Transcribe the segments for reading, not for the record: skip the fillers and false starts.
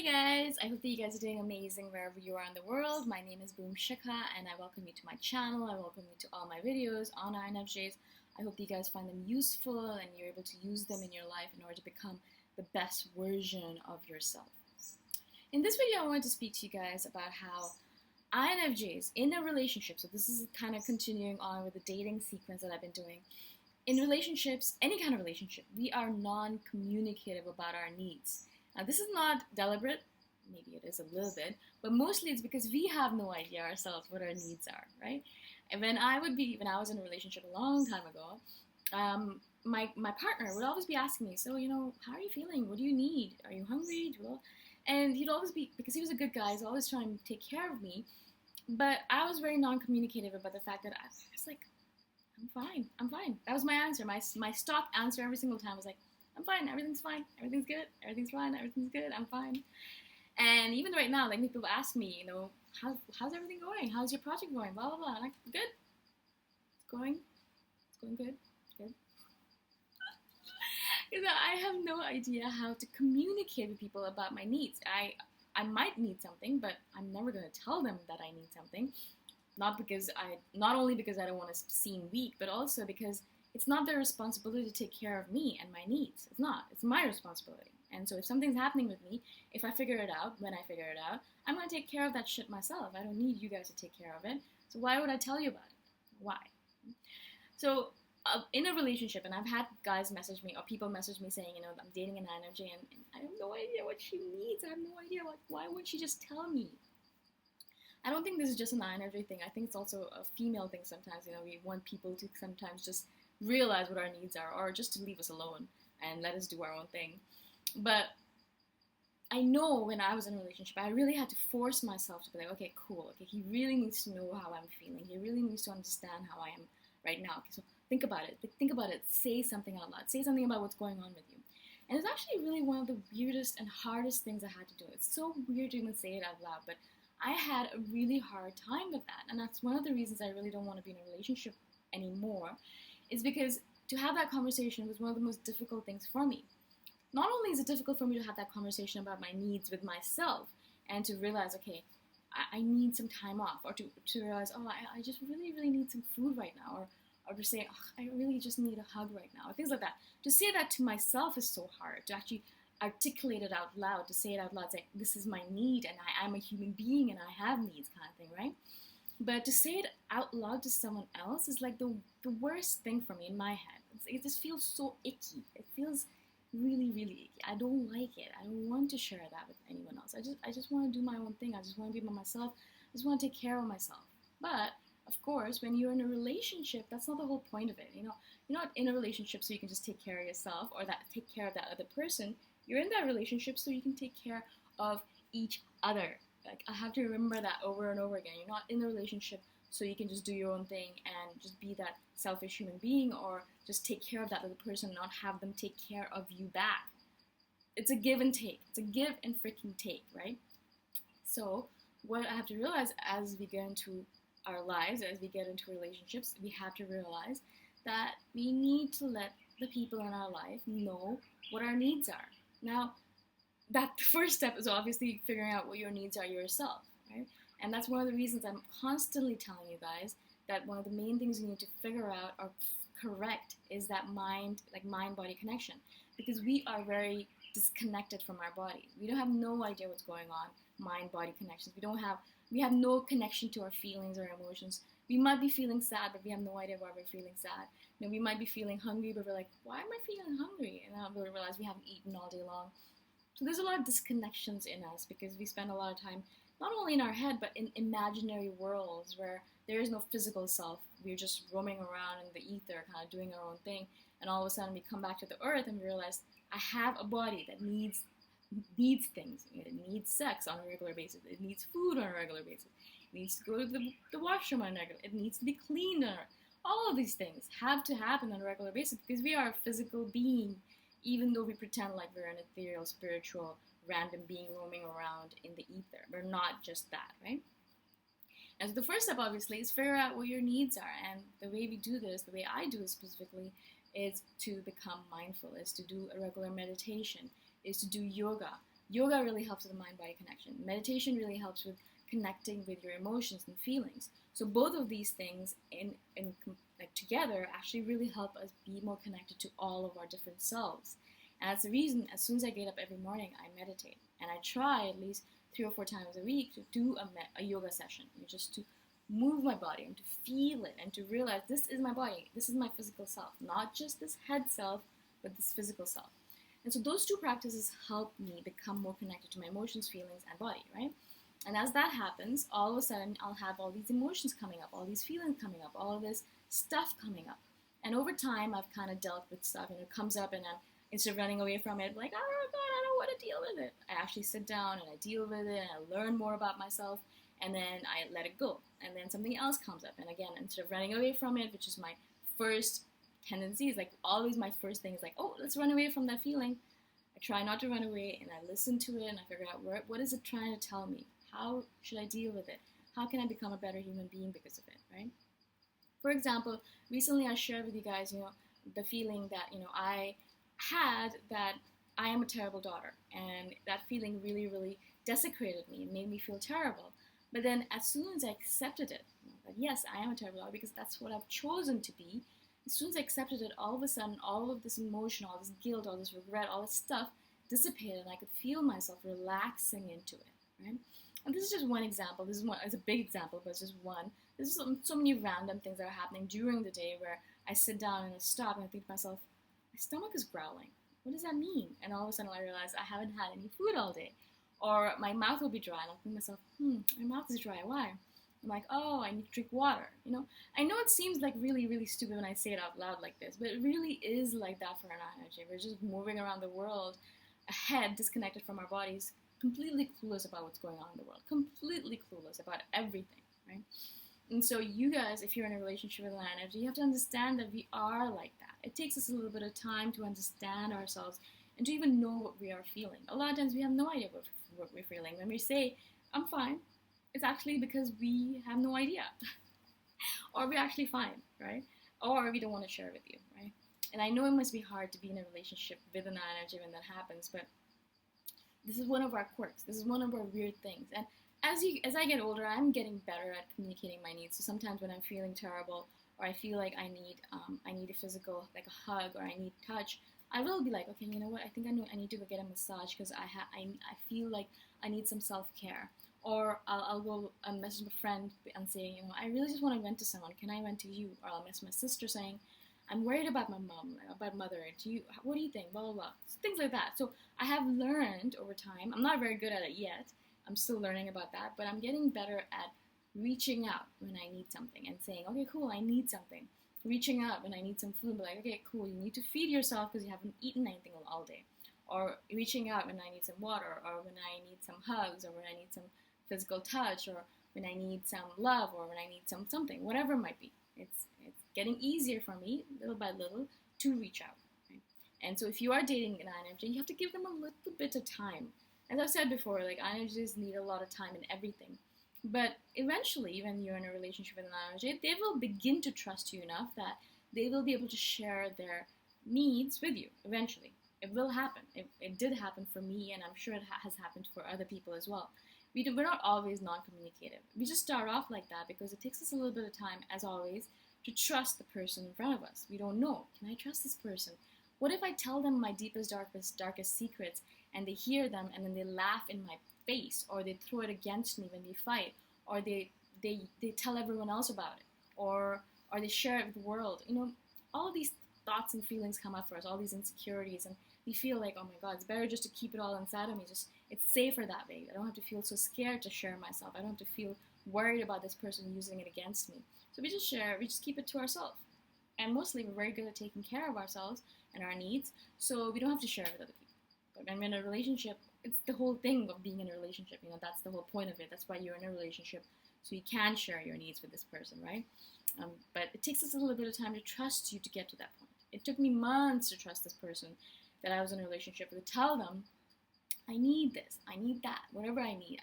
Guys, I hope that you guys are doing amazing wherever you are in the world. My name is Boom Shikha and I welcome you to my channel. I welcome you to all my videos on INFJs. I hope that you guys find them useful and you're able to use them in your life in order to become the best version of yourself. In this video, I wanted to speak to you guys about how INFJs in a relationship, so this is kind of continuing on with the dating sequence that I've been doing. In relationships, any kind of relationship, we are non-communicative about our needs. Now, this is not deliberate, maybe it is a little bit, but mostly it's because we have no idea ourselves what our needs are, right? And when I was in a relationship a long time ago, my partner would always be asking me, so, how are you feeling? What do you need? Are you hungry? And he'd always be, because he was a good guy, he's always trying to take care of me, but I was very non-communicative about the fact that I was like, I'm fine. That was my answer. My stock answer every single time was like, I'm fine, everything's fine, everything's good, everything's fine, everything's good, I'm fine. And even right now, like people ask me, how's everything going? How's your project going? Blah, blah, blah. I'm like, good. It's going good. Because I have no idea how to communicate with people about my needs. I might need something, but I'm never going to tell them that I need something. Not only because I don't want to seem weak, but also because it's not their responsibility to take care of me and my needs. It's not. It's my responsibility. And so if something's happening with me, if I figure it out, when I figure it out, I'm going to take care of that shit myself. I don't need you guys to take care of it. So why would I tell you about it? Why? So in a relationship, and I've had guys message me, or people message me saying, I'm dating an INFJ, and I have no idea what she needs. I have no idea. Why wouldn't she just tell me? I don't think this is just an INFJ thing. I think it's also a female thing sometimes. We want people to sometimes just realize what our needs are, or just to leave us alone and let us do our own thing. But I know when I was in a relationship, I really had to force myself to be like, okay, cool. Okay, he really needs to know how I'm feeling. He really needs to understand how I am right now. Okay, so think about it. Say something out loud. Say something about what's going on with you. And it's actually really one of the weirdest and hardest things I had to do. It's so weird to even say it out loud, but I had a really hard time with that. And that's one of the reasons I really don't want to be in a relationship anymore, is because to have that conversation was one of the most difficult things for me. Not only is it difficult for me to have that conversation about my needs with myself and to realize, okay, I need some time off, or to realize, I just really, really need some food right now, or to say, I really just need a hug right now, or things like that. To say that to myself is so hard, to actually articulate it out loud, to say it out loud, say, this is my need, and I'm a human being, and I have needs, kind of thing, right? But to say it out loud to someone else is like the worst thing for me in my head. It just feels so icky. It feels really, really icky. I don't like it. I don't want to share that with anyone else. I just want to do my own thing. I just want to be by myself. I just want to take care of myself. But of course, when you're in a relationship, that's not the whole point of it. You're not in a relationship so you can just take care of yourself or take care of that other person. You're in that relationship so you can take care of each other. Like, I have to remember that over and over again. You're not in a relationship so you can just do your own thing and just be that selfish human being, or just take care of that other person and not have them take care of you back. It's a give and take. It's a give and freaking take, right? So what I have to realize as we get into our lives, as we get into relationships, we have to realize that we need to let the people in our life know what our needs are. Now, that first step is obviously figuring out what your needs are yourself, right? And that's one of the reasons I'm constantly telling you guys that one of the main things you need to figure out or correct is that mind-body connection, because we are very disconnected from our bodies. We don't have no idea what's going on, mind-body connections. We have no connection to our feelings or emotions. We might be feeling sad, but we have no idea why we're feeling sad. We might be feeling hungry, but we're like, why am I feeling hungry? And then we'll realize we haven't eaten all day long. So there's a lot of disconnections in us because we spend a lot of time not only in our head, but in imaginary worlds where there is no physical self. We're just roaming around in the ether, kind of doing our own thing. And all of a sudden we come back to the earth and we realize I have a body that needs things. It needs sex on a regular basis. It needs food on a regular basis. It needs to go to the washroom on a regular basis. It needs to be cleaned. All of these things have to happen on a regular basis because we are a physical being, even though we pretend like we're an ethereal, spiritual, random being roaming around in the ether. We're not just that, right? And so the first step, obviously, is figure out what your needs are. And the way we do this, the way I do it specifically, is to become mindful, is to do a regular meditation, is to do yoga, Yoga really helps with the mind-body connection. Meditation really helps with connecting with your emotions and feelings. So both of these things like together actually really help us be more connected to all of our different selves. And that's the reason as soon as I get up every morning, I meditate. And I try at least 3 or 4 times a week to do a yoga session, just to move my body and to feel it and to realize this is my body, this is my physical self, not just this head self, but this physical self. And so those two practices help me become more connected to my emotions, feelings, and body, right? And as that happens, all of a sudden, I'll have all these emotions coming up, all these feelings coming up, all of this stuff coming up. And over time, I've kind of dealt with stuff, and it comes up, and instead of running away from it, like, oh God, I don't want to deal with it, I actually sit down and I deal with it, and I learn more about myself, and then I let it go. And then something else comes up, and again, instead of running away from it, which is my first tendency, is like always my first thing is like, oh, let's run away from that feeling. I try not to run away, and I listen to it, and I figure out what is it trying to tell me? How should I deal with it? How can I become a better human being because of it, right? For example, recently I shared with you guys, the feeling that, I had that I am a terrible daughter, and that feeling really, really desecrated me and made me feel terrible. But then as soon as I accepted it, that yes, I am a terrible daughter because that's what I've chosen to be, as soon as I accepted it, all of a sudden, all of this emotion, all this guilt, all this regret, all this stuff dissipated, and I could feel myself relaxing into it, right? And this is just one example. It's a big example, but it's just one. There's so many random things that are happening during the day where I sit down and I stop and I think to myself, my stomach is growling. What does that mean? And all of a sudden I realize I haven't had any food all day. Or my mouth will be dry, and I'll think to myself, my mouth is dry. Why? I'm like, oh, I need to drink water. I know it seems like really, really stupid when I say it out loud like this, but it really is like that for an INFJ. We're just moving around the world, ahead, disconnected from our bodies, completely clueless about what's going on in the world, completely clueless about everything, right? And so you guys, if you're in a relationship with an INFJ, you have to understand that we are like that. It takes us a little bit of time to understand ourselves and to even know what we are feeling. A lot of times we have no idea what we're feeling. When we say, I'm fine, it's actually because we have no idea. Or we're actually fine, right? Or we don't want to share with you, right? And I know it must be hard to be in a relationship with an INFJ when that happens, but this is one of our quirks. This is one of our weird things. And as I get older, I'm getting better at communicating my needs. So sometimes when I'm feeling terrible, or I feel like I need a physical, like a hug, or I need touch, I will be like, okay, you know what? I think I need to go get a massage because I feel like I need some self-care. Or I'll go and message a friend and say, I really just want to vent to someone. Can I vent to you? Or I'll message my sister saying, I'm worried about my mom, about mother. What do you think? Blah, blah, blah. Things like that. So I have learned over time. I'm not very good at it yet. I'm still learning about that. But I'm getting better at reaching out when I need something and saying, okay, cool, I need something. Reaching out when I need some food. But like, okay, cool, you need to feed yourself because you haven't eaten anything all day. Or reaching out when I need some water, or when I need some hugs, or when I need some physical touch, or when I need some love, or when I need something, whatever it might be. It's getting easier for me, little by little, to reach out. Right? And so if you are dating an INFJ, you have to give them a little bit of time. As I've said before, like INFJs need a lot of time in everything. But eventually, when you're in a relationship with an INFJ, they will begin to trust you enough that they will be able to share their needs with you eventually. It will happen. It did happen for me, and I'm sure it has happened for other people as well. We're not always non-communicative. We just start off like that because it takes us a little bit of time, as always, to trust the person in front of us. We don't know. Can I trust this person? What if I tell them my deepest, darkest secrets, and they hear them, and then they laugh in my face, or they throw it against me when we fight, or they tell everyone else about it, or they share it with the world? All of these thoughts and feelings come up for us, all these insecurities, and we feel like, oh my God, it's better just to keep it all inside of me. It's safer that way. I don't have to feel so scared to share myself. I don't have to feel worried about this person using it against me. So we just keep it to ourselves. And mostly we're very good at taking care of ourselves and our needs, so we don't have to share it with other people. But when we're in a relationship, it's the whole thing of being in a relationship. That's the whole point of it. That's why you're in a relationship, so you can share your needs with this person, right? But it takes us a little bit of time to trust you to get to that point. It took me months to trust this person that I was in a relationship with, to tell them, I need this, I need that, whatever I need.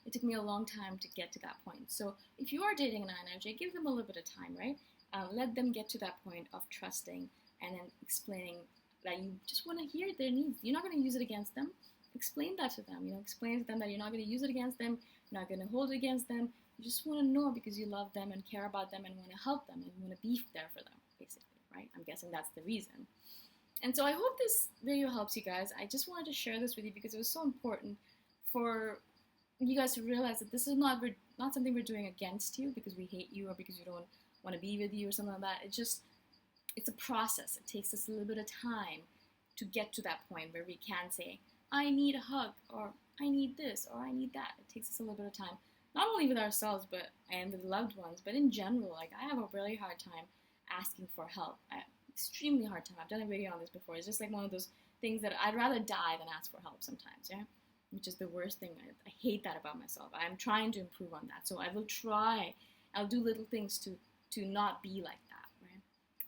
It took me a long time to get to that point. So if you are dating an INFJ, give them a little bit of time, right? Let them get to that point of trusting and then explaining that you just want to hear their needs. You're not going to use it against them. explain that to them. Explain to them that you're not going to use it against them, you're not going to hold it against them. You just want to know because you love them and care about them and want to help them and want to be there for them, basically, right? I'm guessing that's the reason. And so I hope this video helps you guys. I just wanted to share this with you because it was so important for you guys to realize that this is not something we're doing against you because we hate you or because we don't want to be with you or something like that. It's a process. It takes us a little bit of time to get to that point where we can say, I need a hug, or I need this, or I need that. It takes us a little bit of time, not only with ourselves and with loved ones, but in general. Like, I have a really hard time asking for help. Extremely hard time. I've done a video on this before. It's just like one of those things that I'd rather die than ask for help sometimes, yeah? Which is the worst thing. I hate that about myself. I'm trying to improve on that. So I will try. I'll do little things to not be like that, right?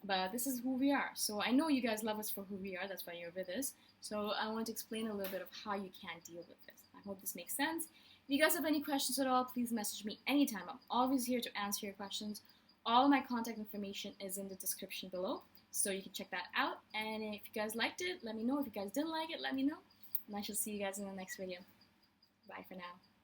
But this is who we are. So I know you guys love us for who we are. That's why you're with us. So I want to explain a little bit of how you can deal with this. I hope this makes sense. If you guys have any questions at all, please message me anytime. I'm always here to answer your questions. All my contact information is in the description below, so you can check that out. And if you guys liked it, let me know. If you guys didn't like it, let me know. And I shall see you guys in the next video. Bye for now.